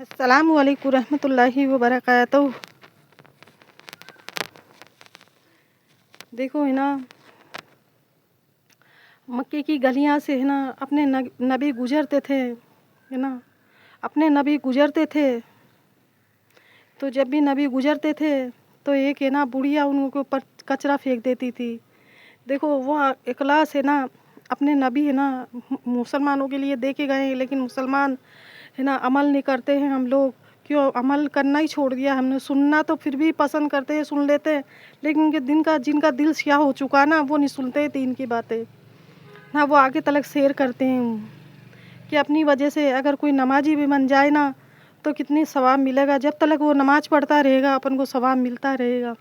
السلام علیکم رحمۃ اللہ وبرکاتہ۔ دیکھو ہے نا، مکے کی گلیاں سے ہے نا اپنے نبی گزرتے تھے، ہے نا اپنے نبی گزرتے تھے۔ تو جب بھی نبی گزرتے تھے تو ایک ہے نا بڑھیا ان کے اوپر کچرا پھینک دیتی تھی۔ دیکھو وہ اخلاص ہے نا، اپنے نبی ہے نا مسلمانوں کے لیے دے کے گئے ہیں، لیکن مسلمان ہے نا عمل نہیں کرتے ہیں۔ ہم لوگ کیوں عمل کرنا ہی چھوڑ دیا ہم نے؟ سننا تو پھر بھی پسند کرتے ہیں، سن لیتے ہیں، لیکن جن کا دل سیاہ ہو چکا نا وہ نہیں سنتے دین کی باتیں نا، وہ آگے تلک شیئر کرتے ہیں کہ اپنی وجہ سے اگر کوئی نمازی بھی بن جائے نا تو کتنی ثواب ملے گا، جب تک وہ نماز پڑھتا رہے گا اپن کو ثواب ملتا رہے گا۔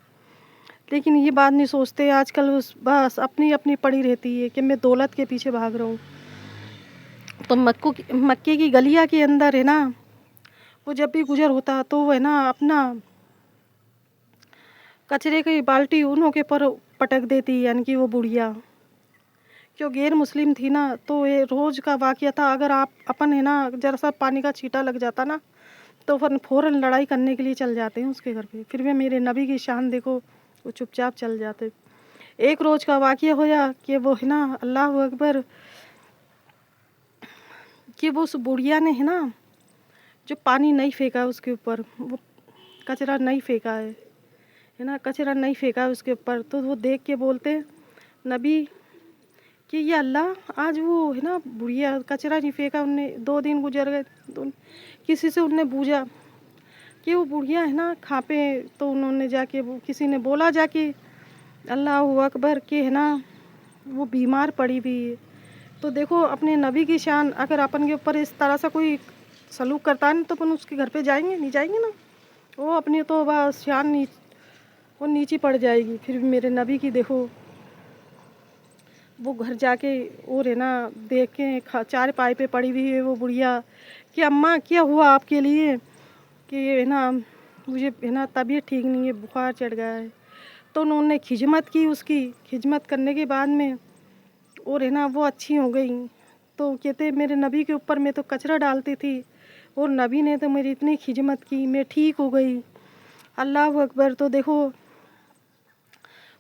لیکن یہ بات نہیں سوچتے آج کل، بس اپنی پڑی رہتی ہے کہ میں دولت کے پیچھے بھاگ رہا ہوں۔ تو مکے کی گلیاں کے اندر ہے نا، وہ جب بھی گزر ہوتا تو وہ ہے نا اپنا کچرے کی بالٹی انہوں کے پر پٹک دیتی، یعنی کہ وہ بڑھیا جو غیر مسلم تھی نا، تو یہ روز کا واقعہ تھا۔ اگر اپن ہے نا ذرا سا پانی کا چھینٹا لگ جاتا نا تو فوراً لڑائی کرنے کے لیے چل جاتے ہیں اس کے گھر پہ۔ پھر بھی میرے نبی کی شان دیکھو، وہ چپ چاپ چل جاتے۔ ایک روز کا واقعہ ہوا کہ وہ ہے نا اللہ اکبر، کہ وہ اس بڑھیا نے ہے نا جو پانی نہیں پھینکا اس کے اوپر، وہ کچرا نہیں پھینکا ہے نا، کچرا نہیں پھینکا اس کے اوپر، تو وہ دیکھ کے بولتے نبی کہ یہ اللہ آج وہ ہے نا بڑھیا کچرا نہیں پھینکا، ان نے 2 دن گزر گئے، کسی سے ان نے پوچھا کہ وہ بڑھیا ہے نا کھاں پہ، تو انہوں نے جا کے کسی نے بولا جا کے اللہ اکبر کہ ہے نا وہ بیمار پڑی ہوئی ہے۔ تو دیکھو اپنے نبی کی شان، اگر اپن کے اوپر اس طرح سے کوئی سلوک کرتا ہے تو اپن اس کے گھر پہ جائیں گے؟ نہیں جائیں گے نا، وہ اپنی تو بس شان وہ نیچی پڑ جائے گی۔ پھر میرے نبی کی دیکھو، وہ گھر جا کے اور ہے نا دیکھ کے چار پائے پہ پڑی ہوئی ہے وہ بڑھیا کہ اماں کیا ہوا آپ کے لیے؟ کہ ہے نا مجھے ہے نا طبیعت ٹھیک نہیں ہے، بخار چڑھ گیا ہے۔ تو انہوں نے خدمت کی، اس کی خدمت کرنے کے بعد میں اور ہے نا وہ اچھی ہو گئی۔ تو کہتے میرے نبی کے اوپر میں تو کچرا ڈالتی تھی اور نبی نے تو میری اتنی خدمت کی، میں ٹھیک ہو گئی۔ اللہ اکبر۔ تو دیکھو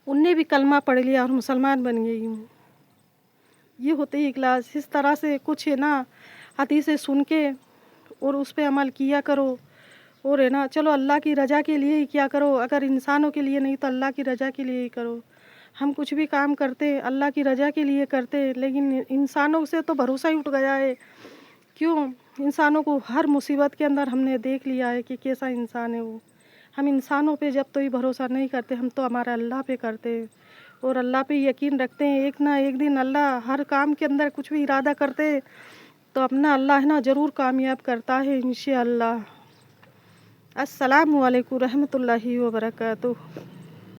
ان نے بھی کلمہ پڑھ لیا اور مسلمان بن گئی ہوں۔ یہ ہوتے ہی اخلاص۔ اس طرح سے کچھ ہے نا حدیثیں سن کے اور اس پہ عمل کیا کرو، اور ہے نا چلو اللہ کی رضا کے لیے ہی کیا کرو، اگر انسانوں کے لیے نہیں تو اللہ کی رضا کے لیے ہی کرو۔ ہم کچھ بھی کام کرتے اللہ کی رضا کے لیے کرتے، لیکن انسانوں سے تو بھروسہ ہی اٹھ گیا ہے۔ کیوں؟ انسانوں کو ہر مصیبت کے اندر ہم نے دیکھ لیا ہے کہ کیسا انسان ہے وہ۔ ہم انسانوں پہ جب تو ہی بھروسہ نہیں کرتے، ہم تو ہمارا اللہ پہ کرتے ہیں اور اللہ پہ یقین رکھتے ہیں ایک نہ ایک دن اللہ ہر کام کے اندر کچھ بھی ارادہ کرتے تو اپنا اللہ ہے نا ضرور کامیاب کرتا ہے انشاءاللہ۔ السلام علیکم رحمۃ اللہ وبرکاتہ۔